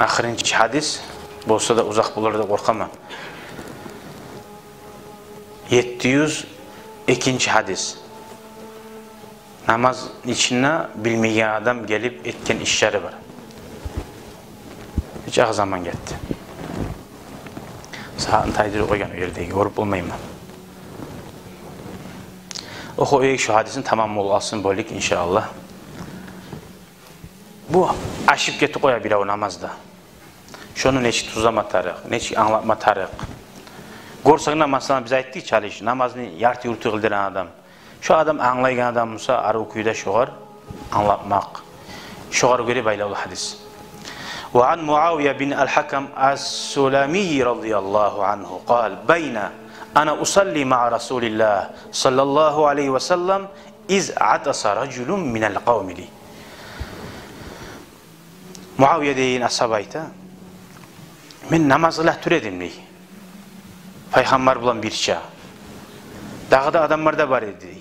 Ahirинчи hadis bolsa da uzak bulur da korkama. 702 hadis. Namaz içine bilmeyen adam gelip etken işleri var. Hiç ağ zaman gitti. Sağın taydırı koygan o yerdeki yorup olmayayım ben. Oku şu hadisin tamam olsun bolik inşallah. Bu aşıp gitti koya bir o namazda. Şunu neçik tuzama tarık, neçik anlatma tarık. Gorsak namazdan bize ayttık çalış, namazını yartı yurtu kıldıran adam. Şu adam anlaygan adam olsa arı okuyuda şoğar anlatmak. Şoğar göre bayla ol hadis. Ve an Muaviye bin al-Hakam as-Sulami radıyallahu anhu قال بين أنا أصلي مع رسول الله صلى الله عليه وسلم إذ عطس رجل من القوم لي. Muaviye deyin ashabayta men namazla türedim ney. Peygamber bulan bir çağ. Dağda adamlar da var dedi.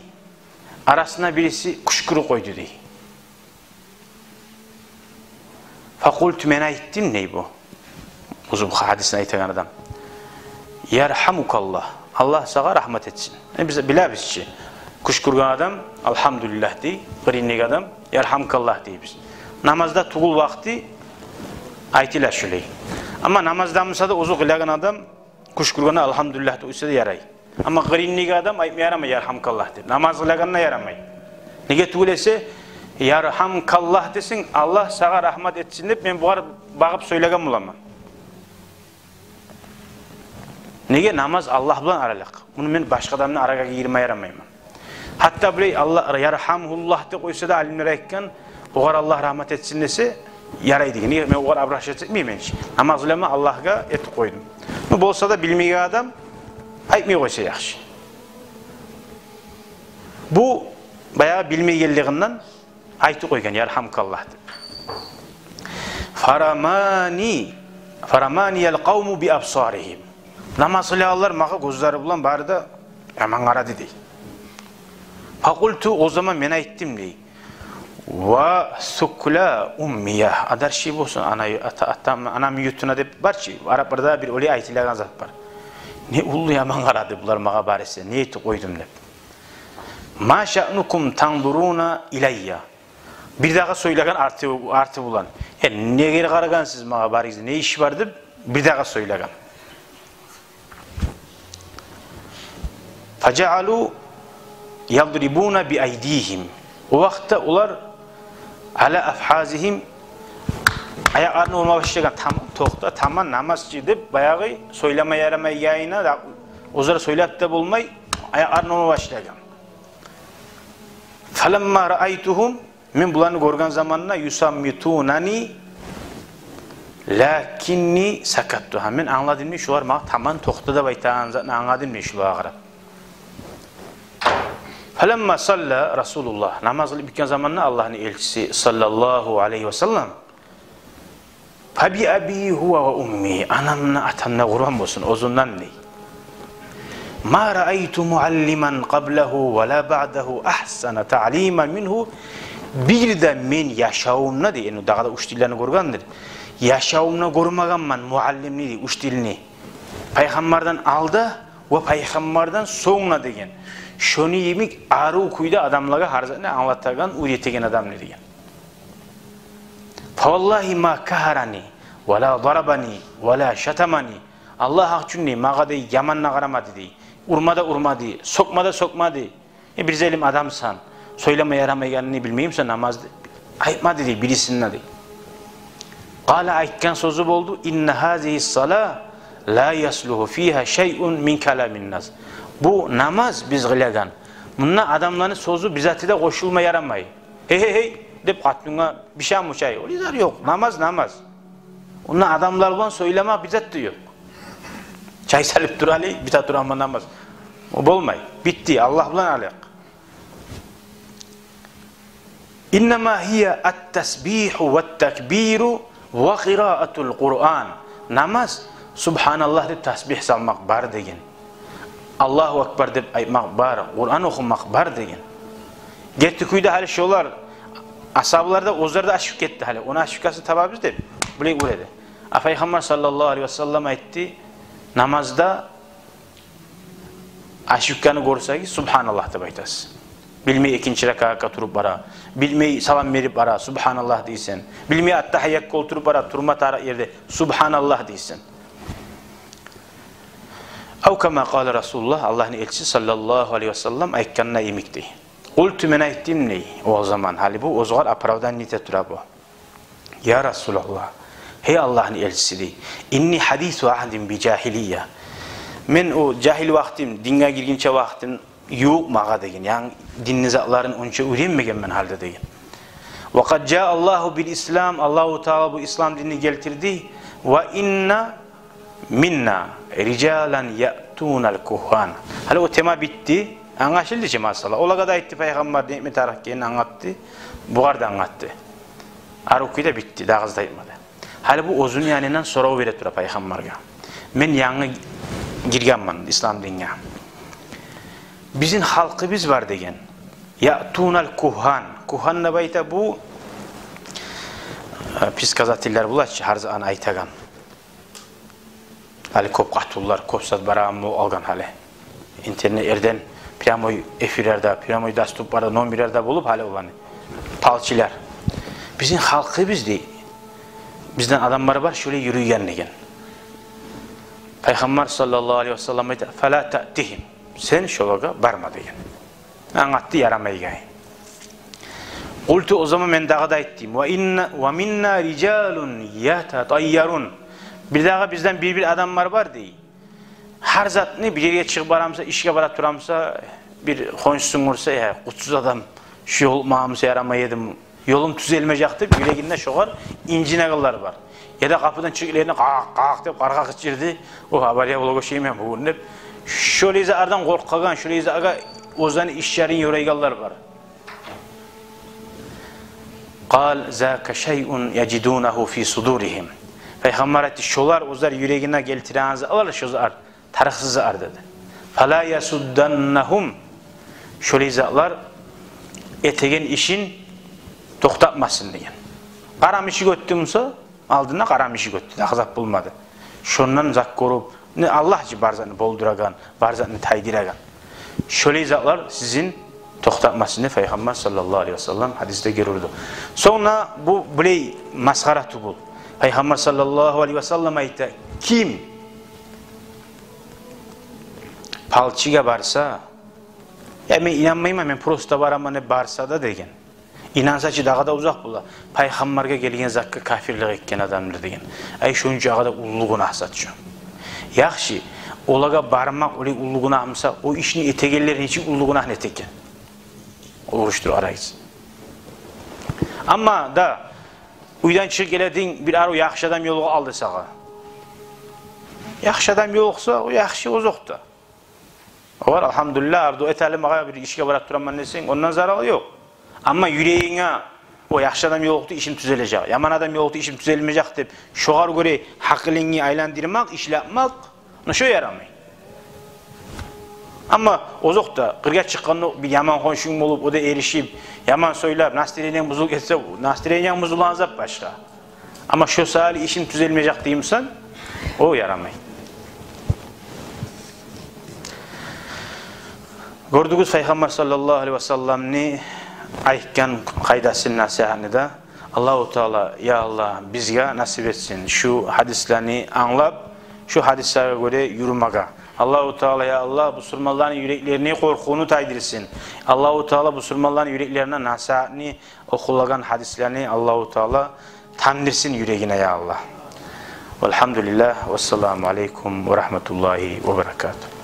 Arasına birisi kuşkuru koydu dedi. Fakultu men ayttim ney bu? Uzun hadisini aytan adam. Yerhamukallah. Allah sana rahmet etsin. Biz biliriz ki kuşkurgan adam elhamdülillah dey, birinlik adam yerhamukallah deybiz. Namazda tuğul vakti aytiler şöyle. Ama namazdan mısa da uzuk ilagan adam kuşkurgana elhamdülillah deyse de yaray. Ama birinlik adam aytmayarama yerhamukallah deyir. Namaz ilaganına yaramay. Nege tuğul etse yerhamukallah desin Allah sana rahmet etsin deyip ben bu kadar bağıp söylegan bulamam. Nege namaz Allah bilan aralık. Bunu ben başka adamla araga girmeye yaramayım. Hatta böyle Allah yarhamullah de koysa da alimler aytkan o kadar Allah rahmet etsin dese yaraydı. Niye ben o kadar abraş etmeyeyim hiç. Namaz ulema Allah'a et koydum. Bu bolsa da bilmeyen adam aytmay koysa yaxşı. Bu bayağı bilmeyenliğinden aytı koygan yarhamkallah. Faramaniyel kavmu bi absarihim. Namaz kılanlar mağa gözleri bulan bari da hemen aradı dey. Fakultu o zaman men ayttim dey. Ve sukla ummiyah. Adar şey olsun anam yutuna deyip var ki Araplarda bir öyle aytilagan zat var. Ne ulu hemen aradı bunlar mağa barisi. Ne eti koydum deyip. Ma şa'nukum tanduruna ilayya. Bir daha söylegan artı bulan. Ne geri karagan siz mağa barisi ne iş var deyip bir daha söylegan. فَجَعَلُوا يَضْرِبُونَ بِأَيْدِيهِمْ. O vakitte onlar ala afhazihim ayaklarını olma başlayan tamam namazcı deyip bayağı söyleme yaramay yayına ozara söyleyip de bulmay ayaklarını olma başlayan. فَلَمَّا رَأَيْتُهُمْ min bulanı görgen zamanına yusammitunani lakinni sakattuha. Men anladım ne şu var ma tamam toxtada baytan zatını anladım ne şu var. Falamma salla Rasulullah namazlı bitken zamanında Allah'ın elçisi sallallahu aleyhi ve sellem Fabi abi huve ve ummi anamna atamna kurban olsun ozundan ne? Ma ra'aytu mualliman qablahu ve la ba'dahu ahsana ta'liman minhu. Bir de men yaşavumna de yani dağda uç dillerini görgandır. Yaşavumna görmaganman muallimni uç dilini. Peygamberden aldı ve peygamberden sonra degen. Şunu yemek arı okuyda adamlara harzatını anlatagan uyetegen adam ne degen. Fawallahi ma kaharani ve la darabani ve la şatamani. Allah hakçunni mağada yamanna qaramadı dey. Urmada sokmadı. Bir zelim adamsan. Söyleme yaramayanını bilmeyimse namazda aytmadı dey birisinin dey. Qala aytkan sözü oldu. İnne hazihi salah la yasluhu fiha şey'un min kalamin nas. Bu namaz biz gılagan. Bununla adamların sözü bizatı da koşulma yaramay. Hey deyip katmına bir şey mi şey? Öyle yok. Namaz. Onunla adamlar olan söyleme bizat da yok. Çay salıp duralı bir tat duran namaz. O olmay. Bitti. Allah bilen alak. İnnemâ hiye at-tesbîhu ve't-tekbîru ve qirâetul Kur'an. Namaz Subhanallah deyip tasbih salmak bar degen. Allahu Ekber deyip aytmak bar, Kur'an okumak bar degen. Gitti kuyda hali şolar ashablarda ozlarda aşık etti hali. Ona aşıkası tababız deyip. Bilin öyle. Peygamber sallallahu aleyhi ve sellem aytti, namazda aşıkkanı görse ki Subhanallah deb aytasın. Bilmey ikinci rekatga turup bara, bilmey salam verip bara Subhanallah deysen, bilmey attahiyyatga oturup bara turma taraq yerde Subhanallah deysen. Aw kama qala Rasulullah, Allah'ın elçisi sallallahu aleyhi ve sellem aytkanına emikdi. Qultu men aytdim ne? O zaman hali bu ozgar aparavdan nite tura bu. Ya Resulullah, hey Allah'ın elçisi, inni hadisu ahdin bi cahiliye. Men o cahil vaktim, dinge girginçe vaktim yok mağa degen. Yani din nizakların onca öğrenmegen men halde degen. Ve kad ca Allahu bil İslam, Allahu Teala bu İslam dinini getirdi. Ve inna minna ricalan ya'tunal kuhan. Hali o tema bitti. Anlaşıldı cemaatçılar. Ola kadar etti Peygamber nimet hareketini anlattı. Buğar da anlattı. Arukuyu da bitti. Daha hızlı etmedi. Hali bu uzun yanından soru verir tura Peygamber'e. Men yanı girganman İslam dinine. Bizim halkımız var degen. Ya'tunal kuhan. Kuhan ne bayta bu pis kazatiller bulaşçı her zaman aytagan. Hali kop qatullar, kopsat baramı algan hali. İnternet erden pryamoy efirlerde, pryamoy dastuplarda, nombirlerde bulup hali olanı. Palçiler. Bizim halkımız değil. Bizden adamlar var şöyle yürüyen degen. Peygamber sallallahu aleyhi ve sellem ayta fela ta'tihim. Sen şolaga barma degen. Anlattı yaramay gay. Qultu o zaman men dağa da ettim. Ve minna ricalun yatatayyarun. Bir dağa bizden bir adamlar var değil. Her zat ne bir yere çıkıp baramsa, işe bara turamsa, bir konuşsun olsa ya kutsuz adam şu yol mağamıza yaramaydım. Yolum düzelmeyecekti. Yüreğinde şoğar incine kıllar var. Ya da kapıdan çıkılarına kak deyip karga kıçırdı. O habariye bulağı şeyim ya bugün hep. Şöyleyse aradan korkagan, şöyleyse aga ozdan işlerin yüreğallar var. Qal zaka şey'un yacidunahu fi sudurihim. Peygamber etti şolar ozar yüreğine geltiranızı alır şozar tarıksızı ar dedi. Fala yasuddannahum. Şöyleyse alır etegen işin toxtatmasın degan. Qaram işi göttümse aldığında qaram işi göttü. Azap bulmadı. Şondan zak korup ne Allahçı barzanı bolduragan, barzanı taydiragan. Şöyle zatlar sizin toxtatmasını Peygamber sallallahu aleyhi ve sellem hadiste görürdü. Sonra bu buley masgaratu bul. Peygamber sallallahu aleyhi ve sellem aytdı. Kim palçıga barsa ya men inanmayman men prosta barama ne barsa da degen. İnansaçı dağda uzak bula. Peygamberge gelgen zakka kafirlik etken adamdır degen. Ay şunca ağada ullu günah satçı. Yaxşı, olaga barmak öyle ullu günahımsa o işini etegellerin için ullu günah ne teken. Oluştur arayız. Ama da uydan çık geledin bir ara yaxşı adam yolu aldı sağa. Yaxşı adam yoksa o yaxşı uzakta. O var elhamdülillah ardu etelim ağa bir işe bırak duran nesin ondan zararı yok. Ama yüreğine o yaxşı adam yoktu işim düzelecek. Yaman adam yoktu işim düzelmeyecek deyip şoğar göre hakkılığını aylandırmak, işletmek onu şu yaramay. Ama uzakta kırga çıkan bir yaman konşun olup o da erişip yaman söyler nastireyen buzul etse nastireyen buzulanacak başka. Ama şu sahili işim düzelmeyecek diyeyimsen o yaramay. Gördüğünüz Peygamber sallallahu aleyhi ve sellem'ni aytgan kaydasının nasihatini da Allahu Teala ya Allah bizge nasip etsin şu hadislerini anlap şu hadislere göre yürümeye. Allahu Teala ya Allah bu Müslümanların yüreklerini korkuunu taydırsın. Allahu Teala bu Müslümanların yüreklerine nasihatini okulagan hadislerini Allahu Teala tandırsın yüreğine ya Allah. Velhamdülillah ve selamu aleyküm ve rahmetullahi ve berekatuhu.